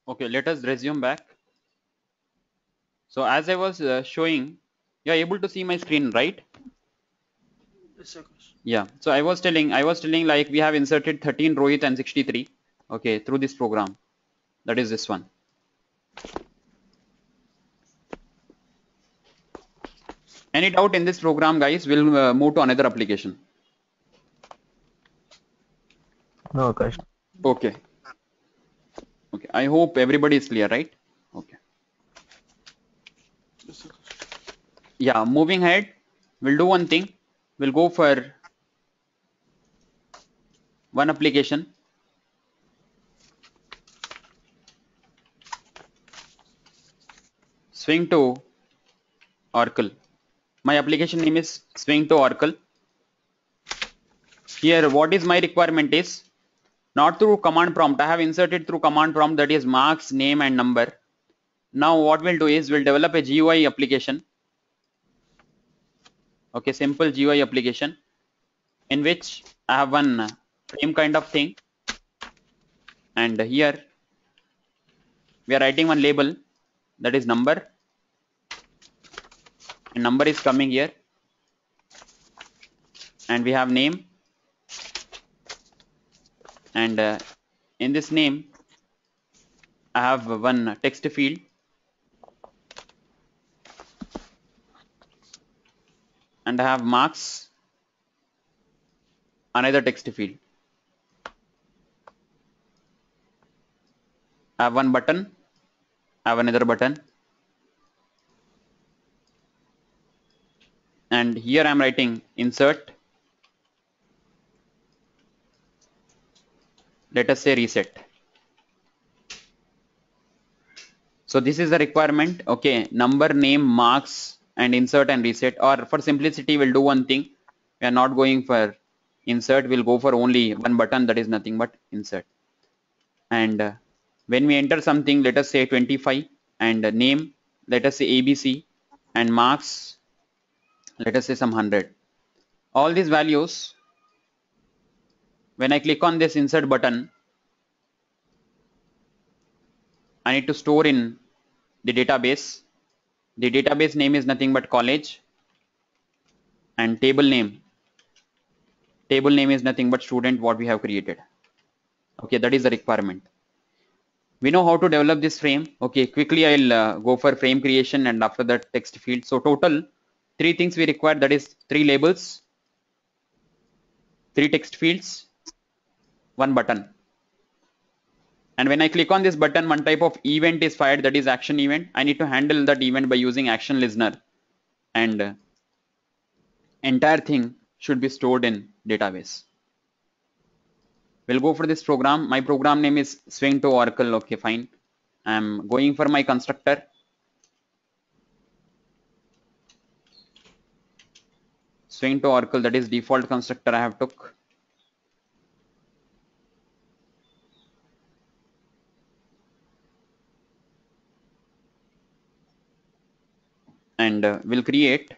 Okay, let us resume back. So as I was showing, you are able to see my screen, right? Yes, Akash. Yeah. So I was telling like we have inserted 13 Rohit and 63. Okay, through this program. That is this one. Any doubt in this program, guys? We'll move to another application. No, Akash. Okay. Okay. I hope everybody is clear, right? Okay. Yes, Akash. Yeah. Moving ahead, we'll do one thing. We'll go for one application. Swing to Oracle. My application name is Swing to Oracle. Here, what is my requirement is not through command prompt. I have inserted through command prompt, that is marks, name and number. Now what we'll do is we'll develop a GUI application. Okay, simple GUI application in which I have one frame kind of thing, and here we are writing one label, that is number, and number is coming here, and we have name, and in this name I have one text field, and I have marks, another text field. I have one button, I have another button, and here I am writing insert, let us say reset. So this is the requirement. Okay, number, name, marks, and insert and reset. Or for simplicity, we'll do one thing. We are not going for insert. We'll go for only one button, that is nothing but insert. And when we enter something, let us say 25, and name, let us say ABC, and marks, let us say some 100. All these values, when I click on this insert button, I need to store in the database. The database name is nothing but college, and table name is nothing but student, what we have created. Okay, that is the requirement. We know how to develop this frame. Okay, quickly I'll go for frame creation, and after that text field. So total 3 things we require, that is 3 labels, 3 text fields, 1 button. And when I click on this button, one type of event is fired, that is action event. I need to handle that event by using action listener, and entire thing should be stored in database. We'll go for this program. My program name is Swing to Oracle. Okay, fine. I'm going for my constructor. Swing to Oracle, that is default constructor I have took. And we'll create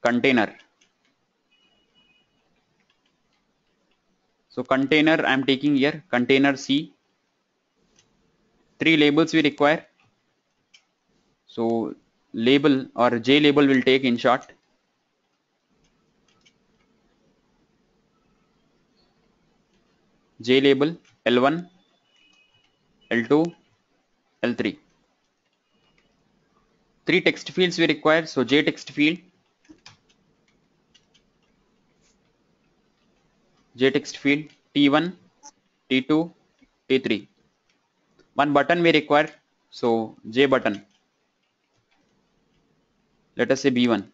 container. So container I'm taking here, container C. 3 labels we require. So label or J label will take in short. J label L1, L2, L3. 3 text fields we require. So J text field, J text field T1, T2, T3. 1 button we require. So J button. Let us say B1.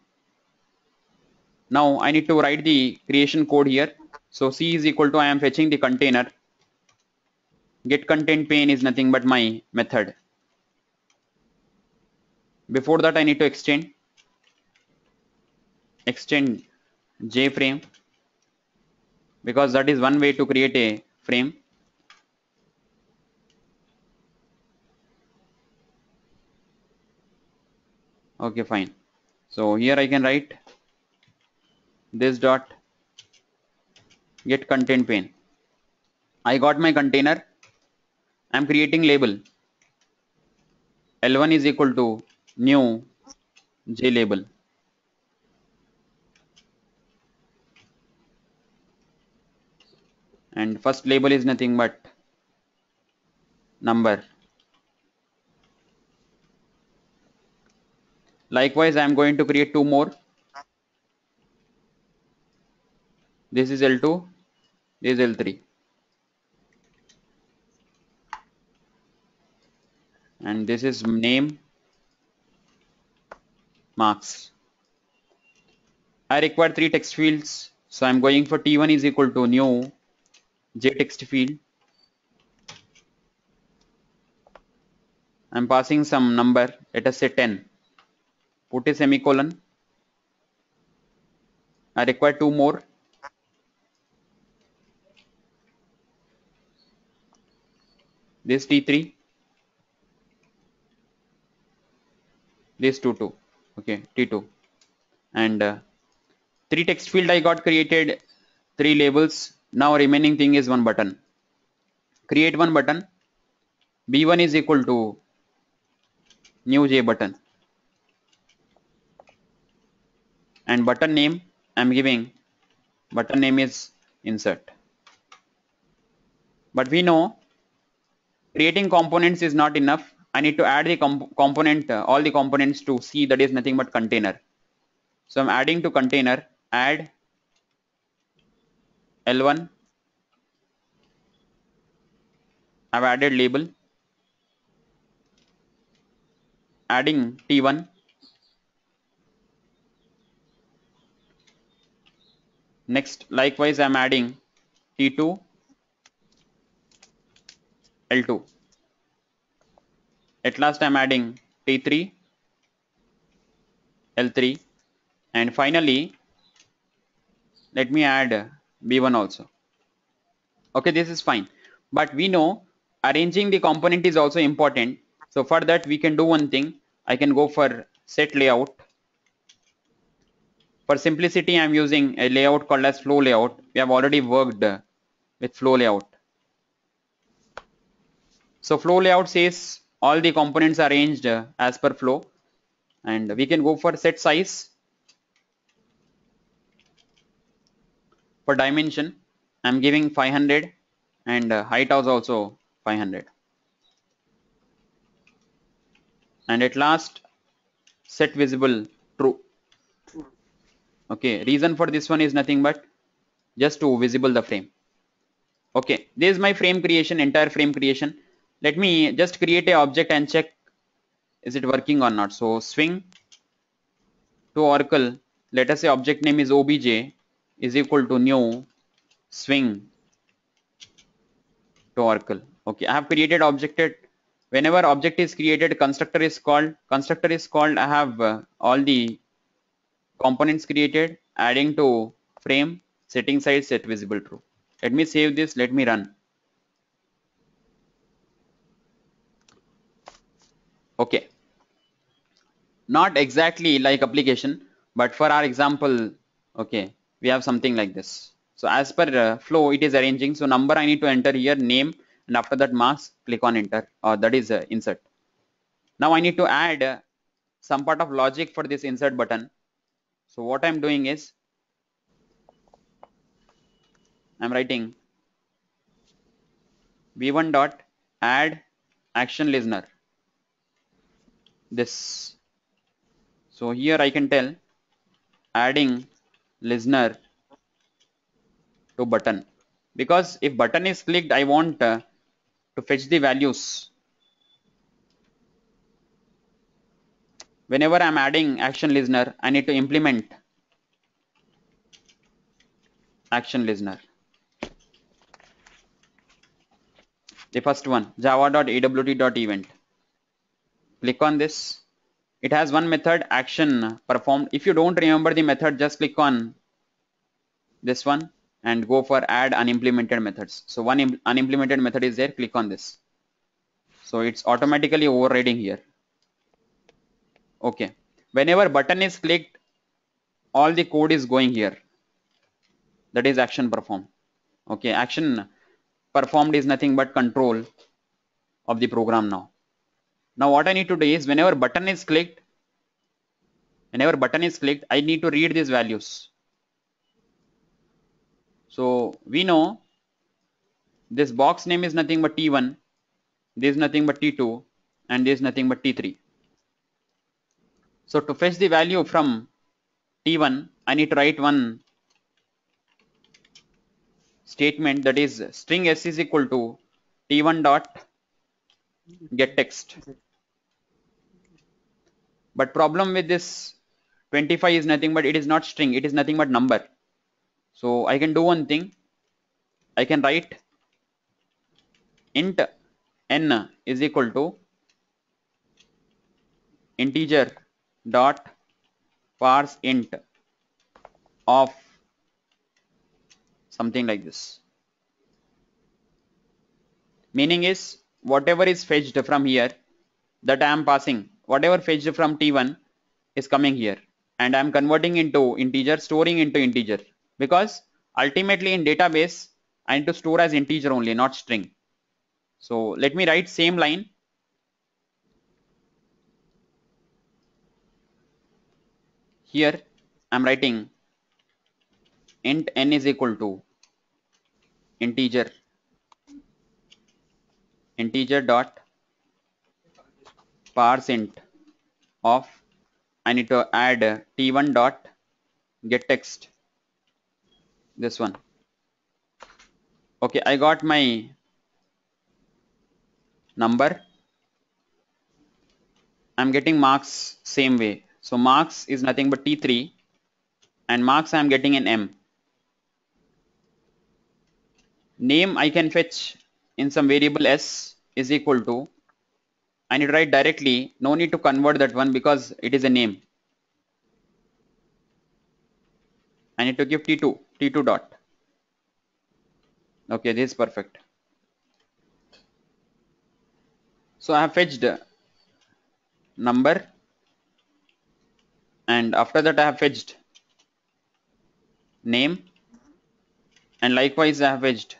Now I need to write the creation code here. So C is equal to, I am fetching the container. Get content pane is nothing but my method. Before that I need to extend JFrame, because that is one way to create a frame. Okay, fine. So here I can write this dot get content pane. I got my container. I'm creating label. L1 is equal to new J label. And first label is nothing but number. Likewise, I'm going to create two more. This is L2, this is L3. And this is name, marks. I require three text fields. So I'm going for T1 is equal to new J text field. I'm passing some number, let us say 10. Put a semicolon. I require two more. This T3. This T2. Okay, T2. And three text field I got created, three labels. Now remaining thing is one button. Create one button. B1 is equal to new J button. And button name I'm giving, button name is insert. But we know creating components is not enough. I need to add the component, all the components to C, that is nothing but container. So I'm adding to container, add L1. I've added label, adding T1. Next, likewise, I'm adding T2, L2. At last, I'm adding T3, L3. And finally, let me add B1 also. Okay, this is fine. But we know arranging the component is also important. So for that, we can do one thing. I can go for set layout. For simplicity, I'm using a layout called as flow layout. We have already worked with flow layout. So flow layout says all the components are arranged as per flow. And we can go for set size. For dimension, I'm giving 500 and height is also 500. And at last, set visible true. Okay, reason for this one is nothing but just to visible the frame. Okay, this is my frame creation, entire frame creation. Let me just create a object and check is it working or not. So swing to Oracle, let us say object name is obj is equal to new swing to Oracle. Okay, I have created object. Whenever object is created, constructor is called. I have all the components created, adding to frame, setting size, set visible true. Let me save this, let me run. Okay, not exactly like application, but for our example, okay, we have something like this. So as per flow, it is arranging. So number I need to enter here, name, and after that marks, click on enter, or that is insert. Now I need to add some part of logic for this insert button. So what I'm doing is, I'm writing v1 dot add action listener. This. So here I can tell adding listener to button, because if button is clicked, I want to fetch the values. Whenever I'm adding action listener, I need to implement action listener. The first one, java.awt.event. Click on this. It has one method, action performed. If you don't remember the method, just click on this one and go for add unimplemented methods. So one unimplemented method is there, click on this. So it's automatically overriding here. Okay. Whenever button is clicked, all the code is going here. That is action performed. Okay, action performed is nothing but control of the program now. Now what I need to do is whenever button is clicked, I need to read these values. So we know this box name is nothing but T1, this is nothing but T2, and this is nothing but T3. So to fetch the value from T1, I need to write one statement, that is string s is equal to T1 dot get text. But problem with this 25 is nothing but it is not string, it is nothing but number. So I can do one thing, I can write int n is equal to integer dot parse int of something like this. Meaning is whatever is fetched from here, that I am passing, whatever fetched from T1 is coming here, and I am converting into integer, storing into integer, because ultimately in database I need to store as integer only, not string. So let me write same line. Here I'm writing int n is equal to integer dot parse int of, I need to add T1 dot get text, this one. Okay, I got my number. I'm getting marks same way. So marks is nothing but T3 and marks I'm getting in M. Name I can fetch in some variable S is equal to, I need to write directly, no need to convert that one because it is a name. I need to give T2 dot. Okay, this is perfect. So I have fetched number, and after that I have fetched name, and likewise I have fetched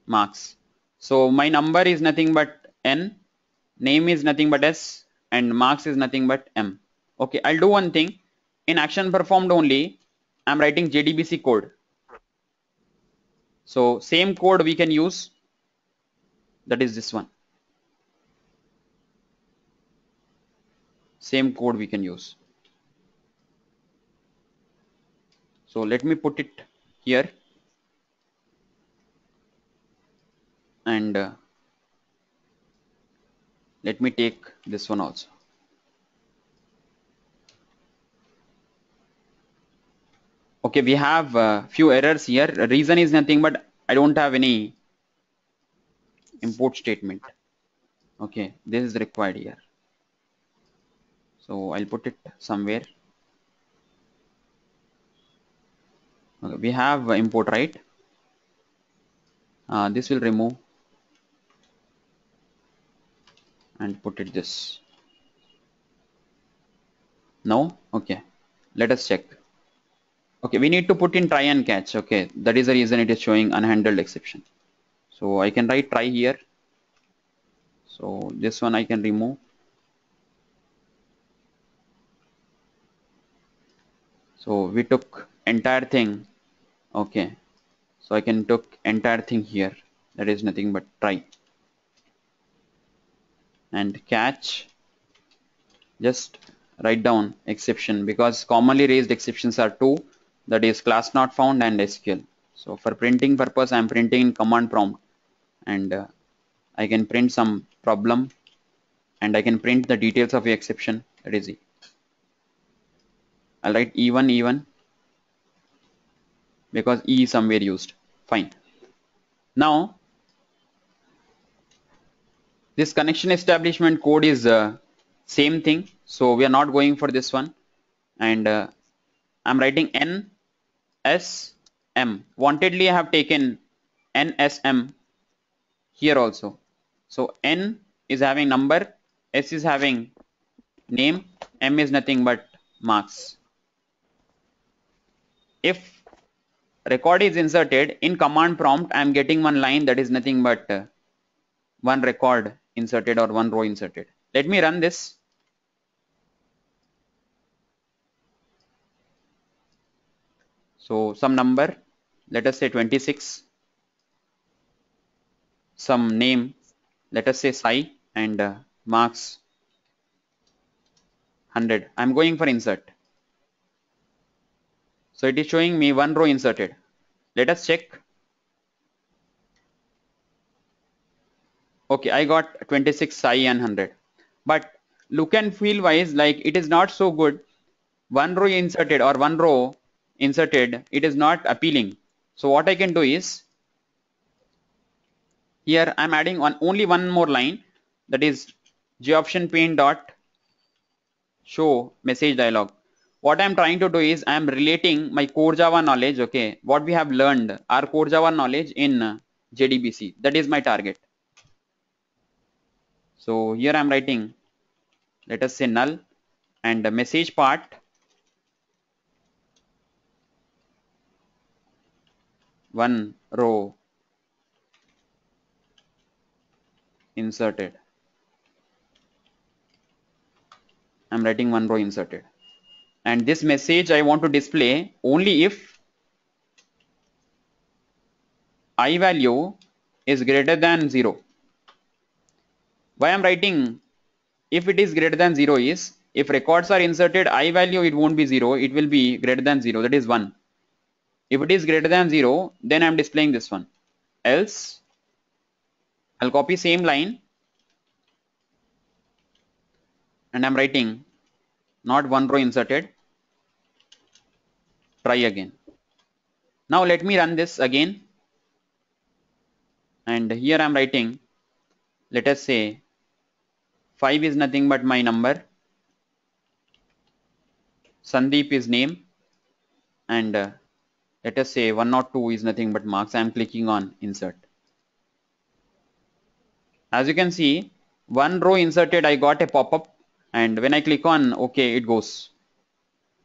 marks. So my number is nothing but N, name is nothing but S, and marks is nothing but M. Okay, I'll do one thing. In action performed only, I'm writing JDBC code. So same code we can use, that is this one. Same code we can use. So let me put it here, and let me take this one also. Okay, we have a few errors here. Reason is nothing but I don't have any import statement. Okay, this is required here. So I'll put it somewhere. Okay, we have import, right? This will remove and put it this. No? Okay, let us check. Okay, we need to put in try and catch. Okay, that is the reason it is showing unhandled exception. So I can write try here. So this one I can remove. So we took entire thing. Okay, so I can took entire thing here. That is nothing but try. And catch, just write down exception, because commonly raised exceptions are two, that is class not found and SQL. So for printing purpose I am printing in command prompt, and I can print some problem, and I can print the details of the exception. That is it. I'll write E1 because E is somewhere used. Fine. Now this connection establishment code is same thing, so we are not going for this one, and I'm writing NSM. Wantedly I have taken NSM here also. So N is having number, S is having name, M is nothing but marks. If record is inserted in command prompt, I am getting one line that is nothing but one record inserted or one row inserted. Let me run this. So some number, let us say 26, some name, let us say Sai, and marks 100. I'm going for insert. So it is showing me one row inserted. Let us check. Okay, I got 26 Sai and 100. But look and feel wise, like it is not so good. One row inserted or one row inserted, it is not appealing. So what I can do is, here I'm adding only one more line, that is goption dot show message dialog. What I'm trying to do is I'm relating my core Java knowledge, okay, what we have learned, our core Java knowledge in JDBC. That is my target. So here I'm writing, let us say null, and the message part, one row inserted. I'm writing one row inserted. And this message I want to display only if I value is greater than 0. Why I'm writing if it is greater than 0 is, if records are inserted, I value it won't be 0, it will be greater than 0, that is 1. If it is greater than 0, then I'm displaying this one. Else, I'll copy same line and I'm writing not one row inserted. Try again. Now let me run this again. And here I'm writing, let us say 5 is nothing but my number, Sandeep is name, and let us say 102 is nothing but marks. I am clicking on insert. As you can see, one row inserted, I got a pop-up, and when I click on OK, it goes.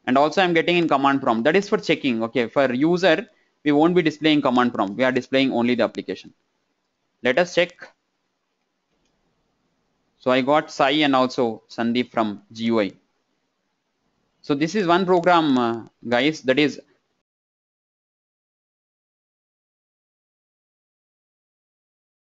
And also I'm getting in command prompt. That is for checking. Okay, for user, we won't be displaying command prompt. We are displaying only the application. Let us check. So I got Sai and also Sandeep from GUI. So this is one program, guys, that is